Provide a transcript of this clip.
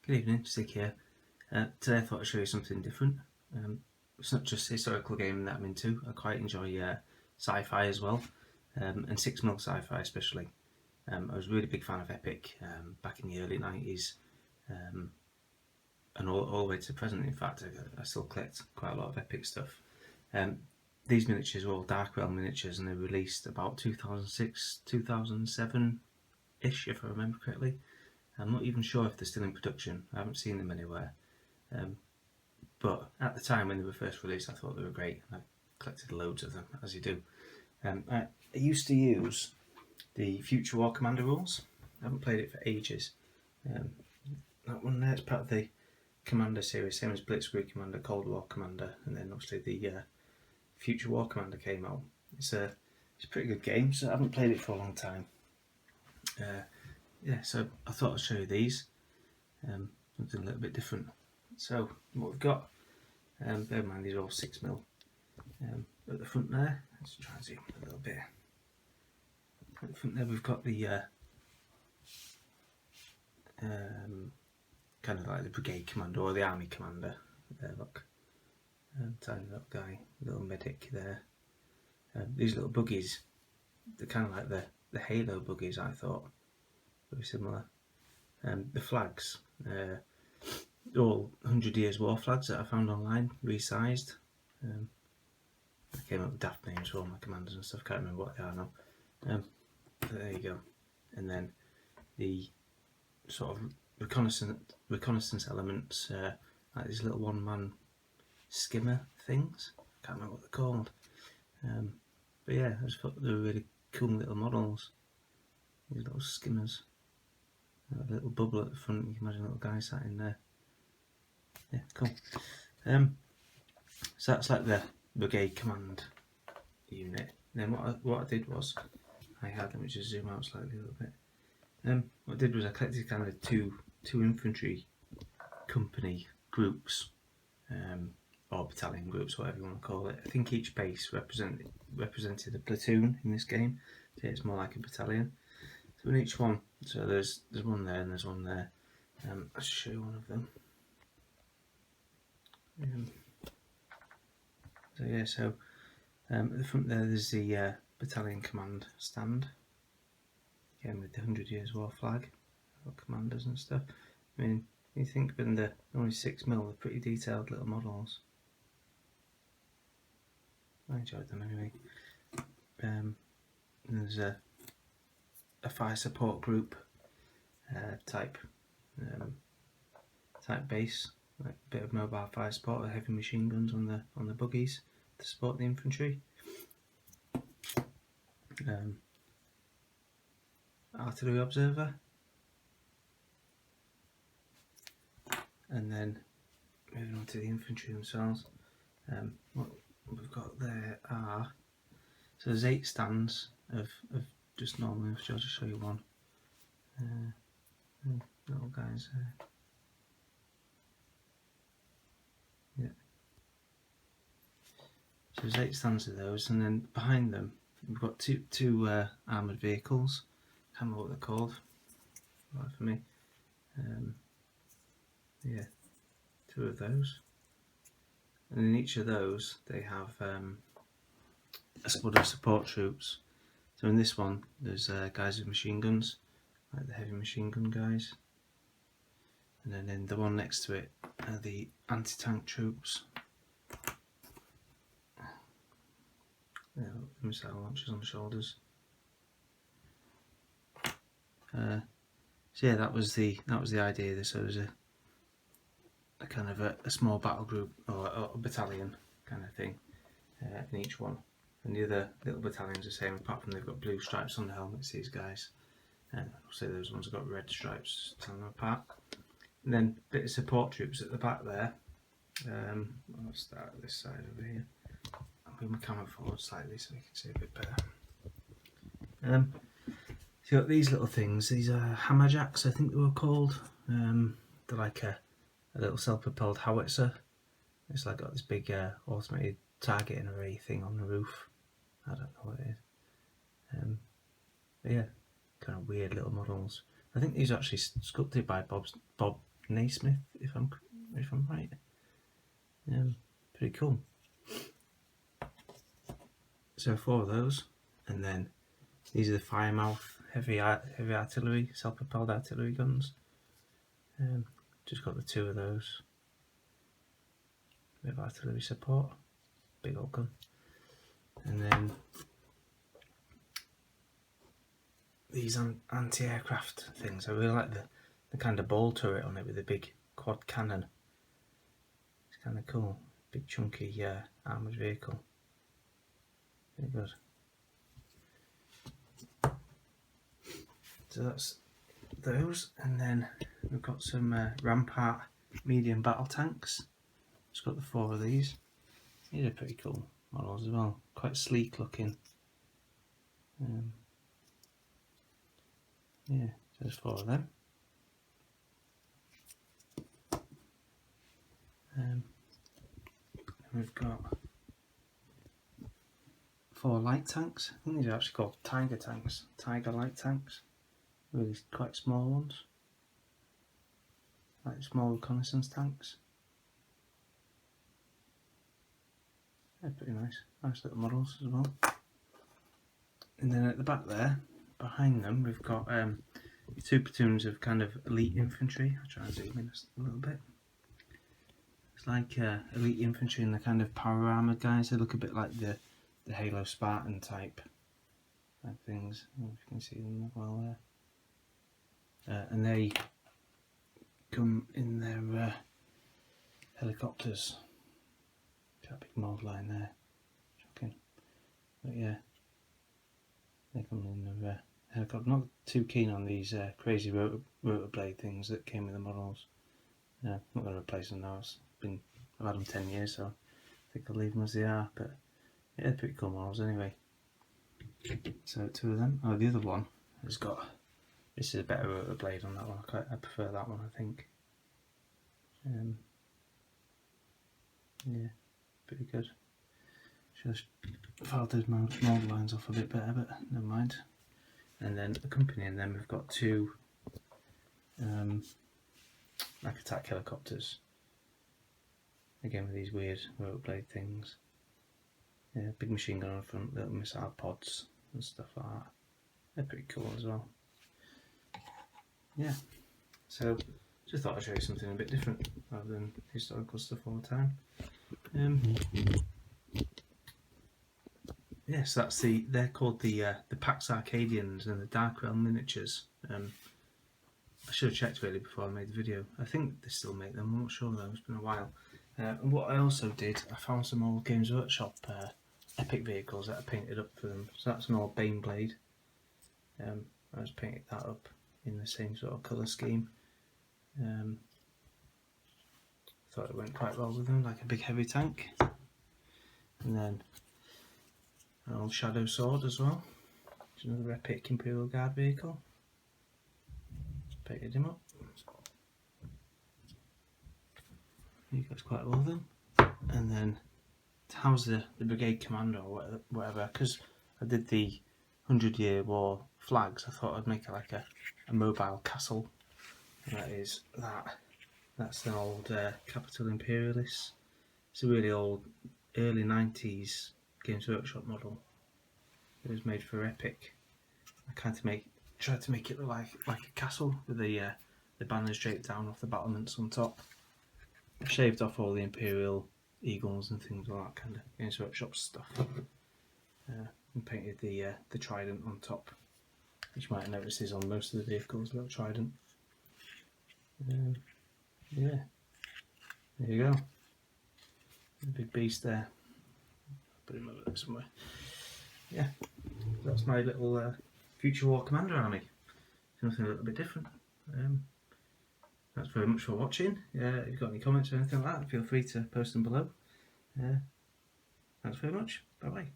Good evening, Stick here. Today I thought I'd show you something different. It's not just historical gaming that I'm into. I quite enjoy sci-fi as well, and 6mm sci-fi especially. I was a really big fan of Epic back in the early 90s, and all the way to the present. In fact, I still collect quite a lot of Epic stuff. These miniatures are all Darkwell miniatures, and they were released about 2006, 2007-ish, if I remember correctly. I'm not even sure if they're still in production. I haven't seen them anywhere. But at the time when they were first released, I thought they were great. I collected loads of them, as you do. I used to use the Future War Commander rules. I haven't played it for ages. That one there is part of the Commander series, same as Blitzkrieg Commander, Cold War Commander, and then obviously the Future War Commander came out. It's a pretty good game, so I haven't played it for a long time. Yeah, so I thought I'd show you these, something a little bit different. So what we've got, bear in mind these are all 6mm. At the front there, let's try and zoom a little bit. At the front there we've got the kind of like the Brigade Commander or the Army Commander. There, look, tiny little guy, little medic there. These little buggies, they're kind of like the Halo buggies, I thought. Very similar. The flags, they're all 100 Years War flags that I found online, resized. I came up with daft names for all my commanders and stuff, can't remember what they are now. But there you go. And then the sort of reconnaissance elements, like these little one-man skimmer things. Can't remember what they're called. But yeah, I just thought they were really cool little models. These little skimmers. A little bubble at the front, you can imagine a little guy sat in there. Yeah, cool. So that's like the Brigade Command unit. Then what I did was, let me just zoom out slightly a little bit. What I did was I collected kind of two infantry company groups, or battalion groups, whatever you want to call it. I think each base represented a platoon in this game, so it's more like a battalion. So in each one, so there's one there and there's one there. I'll show you one of them. So yeah, so at the front there's the battalion command stand, again with the 100 Years War flag, commanders and stuff. I mean, you think when they're only 6mm, they're pretty detailed little models. I enjoyed them anyway. And there's a fire support group type base, like a bit of mobile fire support with heavy machine guns on the buggies to support the infantry. Artillery observer, and then moving on to the infantry themselves. What we've got there are, so there's 8 stands of just normal infantry. I'll just show you one. Little guys there. Yeah. So there's 8 stands of those, and then behind them we've got two armoured vehicles. Can't remember what they're called. Right for me. Yeah, 2 of those. And in each of those they have a squad of support troops. So in this one there's guys with machine guns, like the heavy machine gun guys. And then in the one next to it are the anti-tank troops. Yeah, the missile launchers on the shoulders. So yeah, that was the idea. So there's a kind of a small battle group or a battalion kind of thing in each one, and the other little battalions are the same, apart from they've got blue stripes on the helmets. These guys, and obviously those ones have got red stripes, telling them apart. And then a bit of support troops at the back there. I'll start at this side over here. I'll move my camera forward slightly so you can see a bit better. So you've got these little things. These are hammerjacks, I think they were called. They're like a little self-propelled howitzer. It's like got this big automated targeting array thing on the roof. I don't know what it is. But yeah, kind of weird little models. I think these are actually sculpted by Bob Naismith, if I'm right. Pretty cool. So 4 of those, and then these are the Firemouth heavy artillery, self-propelled artillery guns. Just got the 2 of those. Bit of artillery support, big old gun. And then these anti-aircraft things. I really like the kind of ball turret on it with the big quad cannon. It's kind of cool. Big chunky armoured vehicle. Very good. So that's those, and then we've got some Rampart medium battle tanks. Just got the 4 of these. These are pretty cool models as well. Quite sleek looking. Yeah, there's 4 of them. And we've got 4 light tanks. I think these are actually called Tiger tanks. Tiger light tanks. Really quite small ones. Like small reconnaissance tanks. They're pretty nice. Nice little models as well. And then at the back there, behind them, we've got 2 platoons of kind of elite infantry. I'll try and zoom in a little bit. It's like elite infantry and the kind of power armoured guys. They look a bit like the Halo Spartan type things. I don't know if you can see them well there. And they come in their helicopters. That big mould line there. Shocking. But yeah, they come in their helicopter. Not too keen on these crazy rotor blade things that came with the models. No, not going to replace them now. I've had them 10 years, so I think I'll leave them as they are. But yeah, they're pretty cool models anyway. So 2 of them. Oh, the other one has got. This is a better rotor blade on that one. I prefer that one, I think. Yeah, pretty good. Should have filed those mould lines off a bit better, but never mind. And then accompanying them, we've got 2 like attack helicopters. Again with these weird rotor blade things. Yeah, big machine gun on the front, little missile pods and stuff like that. They're pretty cool as well. Yeah, so just thought I'd show you something a bit different rather than historical stuff all the time. Yeah, so they're called the Pax Arcadians and the Dark Realm miniatures. I should have checked really before I made the video. I think they still make them, I'm not sure though, it's been a while. And what I also did, I found some old Games Workshop epic vehicles that I painted up for them. So that's an old Baneblade. I just painted that up in the same sort of colour scheme. Thought it went quite well with them, like a big heavy tank. And then an old Shadow Sword as well, which is another epic Imperial Guard vehicle. Painted him up. He goes quite well then. And then to house the Brigade Commander or whatever, because I did the 100-year war flags, I thought I'd make it like a mobile castle. And that is that. That's an old Capital Imperialis. It's a really old, early 90s Games Workshop model. It was made for Epic. I tried to make it look like a castle with the banners draped down off the battlements on top. I shaved off all the Imperial eagles and things like that kind of Games Workshop stuff. And painted the trident on top, which you might have noticed is on most of the vehicles, little trident. Yeah, there you go. The big beast there. Put him over there somewhere. Yeah, that's my little future war commander army. Something a little bit different. Thanks very much for watching. If you've got any comments or anything like that, feel free to post them below. Thanks very much. Bye bye.